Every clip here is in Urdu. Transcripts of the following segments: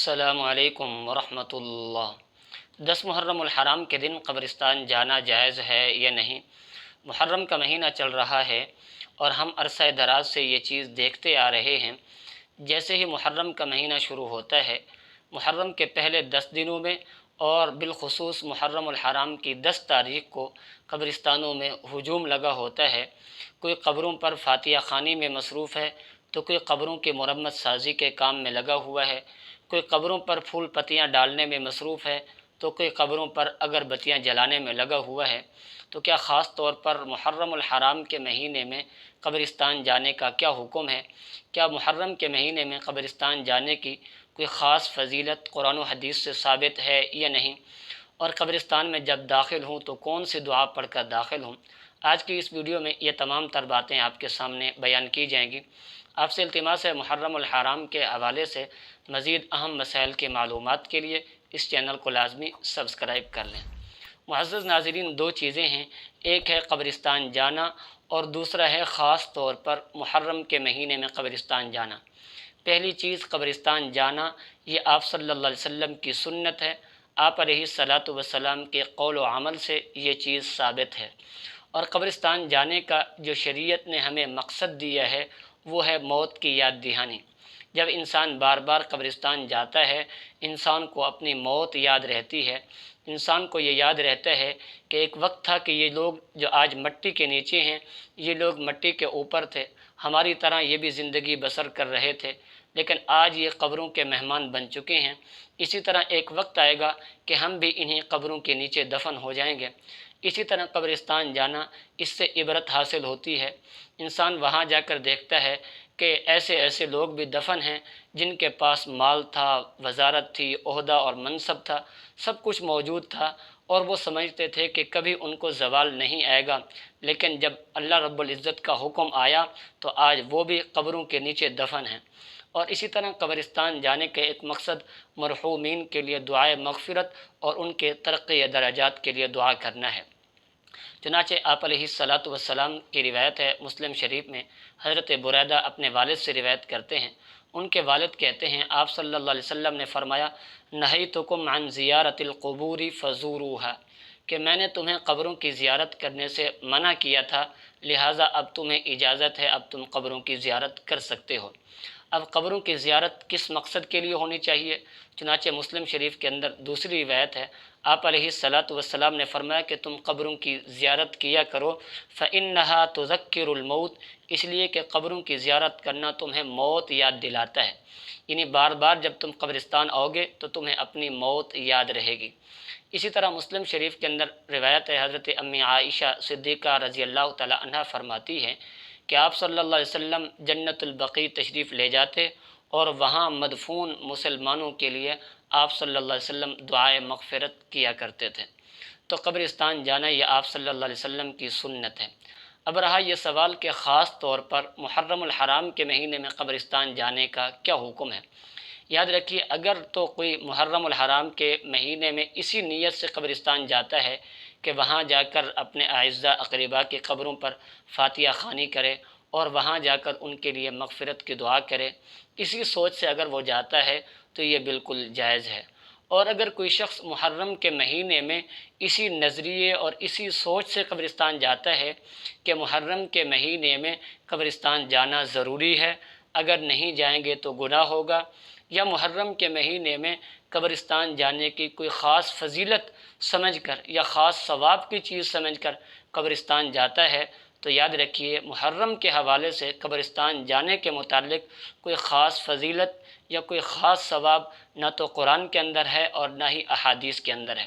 السلام علیکم ورحمۃ اللہ۔ 10 محرم الحرام کے دن قبرستان جانا جائز ہے یا نہیں؟ محرم کا مہینہ چل رہا ہے اور ہم عرصہ دراز سے یہ چیز دیکھتے آ رہے ہیں۔ جیسے ہی محرم کا مہینہ شروع ہوتا ہے، محرم کے پہلے 10 دنوں میں اور بالخصوص محرم الحرام کی 10 تاریخ کو قبرستانوں میں ہجوم لگا ہوتا ہے۔ کوئی قبروں پر فاتحہ خوانی میں مصروف ہے تو کوئی قبروں کی مرمت سازی کے کام میں لگا ہوا ہے، کوئی قبروں پر پھول پتیاں ڈالنے میں مصروف ہے تو کوئی قبروں پر اگربتیاں جلانے میں لگا ہوا ہے۔ تو کیا خاص طور پر محرم الحرام کے مہینے میں قبرستان جانے کا کیا حکم ہے؟ کیا محرم کے مہینے میں قبرستان جانے کی کوئی خاص فضیلت قرآن و حدیث سے ثابت ہے یا نہیں؟ اور قبرستان میں جب داخل ہوں تو کون سی دعا پڑھ کر داخل ہوں؟ آج کی اس ویڈیو میں یہ تمام تر باتیں آپ کے سامنے بیان کی جائیں گی۔ آپ سے التماس ہے محرم الحرام کے حوالے سے مزید اہم مسائل کی معلومات کے لیے اس چینل کو لازمی سبسکرائب کر لیں۔ معزز ناظرین، دو چیزیں ہیں، ایک ہے قبرستان جانا اور دوسرا ہے خاص طور پر محرم کے مہینے میں قبرستان جانا۔ پہلی چیز قبرستان جانا، یہ آپ صلی اللہ علیہ وسلم کی سنت ہے۔ آپ علیہ الصلاۃ والسلام کے قول و عمل سے یہ چیز ثابت ہے۔ اور قبرستان جانے کا جو شریعت نے ہمیں مقصد دیا ہے وہ ہے موت کی یاد دہانی۔ جب انسان بار بار قبرستان جاتا ہے، انسان کو اپنی موت یاد رہتی ہے۔ انسان کو یہ یاد رہتا ہے کہ ایک وقت تھا کہ یہ لوگ جو آج مٹی کے نیچے ہیں، یہ لوگ مٹی کے اوپر تھے، ہماری طرح یہ بھی زندگی بسر کر رہے تھے، لیکن آج یہ قبروں کے مہمان بن چکے ہیں۔ اسی طرح ایک وقت آئے گا کہ ہم بھی انہی قبروں کے نیچے دفن ہو جائیں گے۔ اسی طرح قبرستان جانا، اس سے عبرت حاصل ہوتی ہے۔ انسان وہاں جا کر دیکھتا ہے کہ ایسے ایسے لوگ بھی دفن ہیں جن کے پاس مال تھا، وزارت تھی، عہدہ اور منصب تھا، سب کچھ موجود تھا، اور وہ سمجھتے تھے کہ کبھی ان کو زوال نہیں آئے گا، لیکن جب اللہ رب العزت کا حکم آیا تو آج وہ بھی قبروں کے نیچے دفن ہیں۔ اور اسی طرح قبرستان جانے کے ایک مقصد مرحومین کے لیے دعائے مغفرت اور ان کے ترقی درجات کے لیے دعا کرنا ہے۔ چنانچہ آپ علیہ الصلاۃ والسلام کی روایت ہے مسلم شریف میں، حضرت بریدہ اپنے والد سے روایت کرتے ہیں، ان کے والد کہتے ہیں آپ صلی اللہ علیہ وسلم نے فرمایا، نہیتکم عن زیارت القبور فزوروها، کہ میں نے تمہیں قبروں کی زیارت کرنے سے منع کیا تھا، لہٰذا اب تمہیں اجازت ہے، اب تم قبروں کی زیارت کر سکتے ہو۔ اب قبروں کی زیارت کس مقصد کے لیے ہونی چاہیے؟ چنانچہ مسلم شریف کے اندر دوسری روایت ہے، آپ علیہ الصلاۃ والسلام نے فرمایا کہ تم قبروں کی زیارت کیا کرو، فإنها تذکر الموت، اس لیے کہ قبروں کی زیارت کرنا تمہیں موت یاد دلاتا ہے، یعنی بار بار جب تم قبرستان آؤ گے تو تمہیں اپنی موت یاد رہے گی۔ اسی طرح مسلم شریف کے اندر روایت ہے، حضرت امی عائشہ صدیقہ رضی اللہ تعالی عنہ فرماتی ہے کہ آپ صلی اللہ علیہ وسلم جنت البقیع تشریف لے جاتے اور وہاں مدفون مسلمانوں کے لیے آپ صلی اللہ علیہ وسلم دعائے مغفرت کیا کرتے تھے۔ تو قبرستان جانا یہ آپ صلی اللہ علیہ وسلم کی سنت ہے۔ اب رہا یہ سوال کہ خاص طور پر محرم الحرام کے مہینے میں قبرستان جانے کا کیا حکم ہے؟ یاد رکھیے، اگر تو کوئی محرم الحرام کے مہینے میں اسی نیت سے قبرستان جاتا ہے کہ وہاں جا کر اپنے اعزاء اقرباء کی قبروں پر فاتحہ خوانی کرے اور وہاں جا کر ان کے لیے مغفرت کی دعا کرے، اسی سوچ سے اگر وہ جاتا ہے تو یہ بالکل جائز ہے۔ اور اگر کوئی شخص محرم کے مہینے میں اسی نظریے اور اسی سوچ سے قبرستان جاتا ہے کہ محرم کے مہینے میں قبرستان جانا ضروری ہے، اگر نہیں جائیں گے تو گناہ ہوگا، یا محرم کے مہینے میں قبرستان جانے کی کوئی خاص فضیلت سمجھ کر یا خاص ثواب کی چیز سمجھ کر قبرستان جاتا ہے، تو یاد رکھیے محرم کے حوالے سے قبرستان جانے کے متعلق کوئی خاص فضیلت یا کوئی خاص ثواب نہ تو قرآن کے اندر ہے اور نہ ہی احادیث کے اندر ہے۔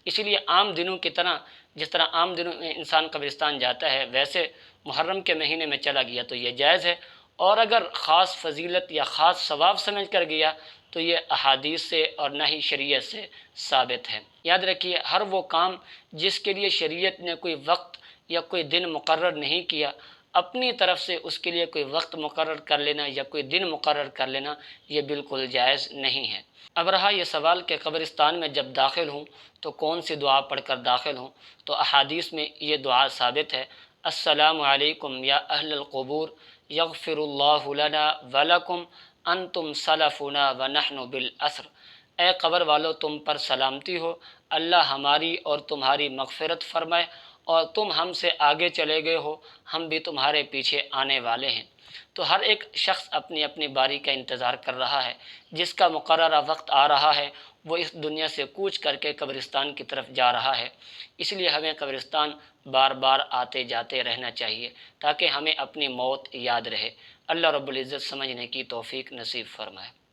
اسی لیے عام دنوں کی طرح، جس طرح عام دنوں میں انسان قبرستان جاتا ہے، ویسے محرم کے مہینے میں چلا گیا تو یہ جائز ہے، اور اگر خاص فضیلت یا خاص ثواب سمجھ کر گیا تو یہ احادیث سے اور نہ ہی شریعت سے ثابت ہے۔ یاد رکھیے، ہر وہ کام جس کے لیے شریعت نے کوئی وقت یا کوئی دن مقرر نہیں کیا، اپنی طرف سے اس کے لیے کوئی وقت مقرر کر لینا یا کوئی دن مقرر کر لینا، یہ بالکل جائز نہیں ہے۔ اب رہا یہ سوال کہ قبرستان میں جب داخل ہوں تو کون سی دعا پڑھ کر داخل ہوں، تو احادیث میں یہ دعا ثابت ہے، السلام علیکم یا اہل القبور یغفر اللہ لنا ولکم انتم سلفنا و نحن بالعصر، اے قبر والو تم پر سلامتی ہو، اللہ ہماری اور تمہاری مغفرت فرمائے، اور تم ہم سے آگے چلے گئے ہو، ہم بھی تمہارے پیچھے آنے والے ہیں۔ تو ہر ایک شخص اپنی اپنی باری کا انتظار کر رہا ہے، جس کا مقررہ وقت آ رہا ہے وہ اس دنیا سے کوچ کر کے قبرستان کی طرف جا رہا ہے۔ اس لیے ہمیں قبرستان بار بار آتے جاتے رہنا چاہیے تاکہ ہمیں اپنی موت یاد رہے۔ اللہ رب العزت سمجھنے کی توفیق نصیب فرمائے۔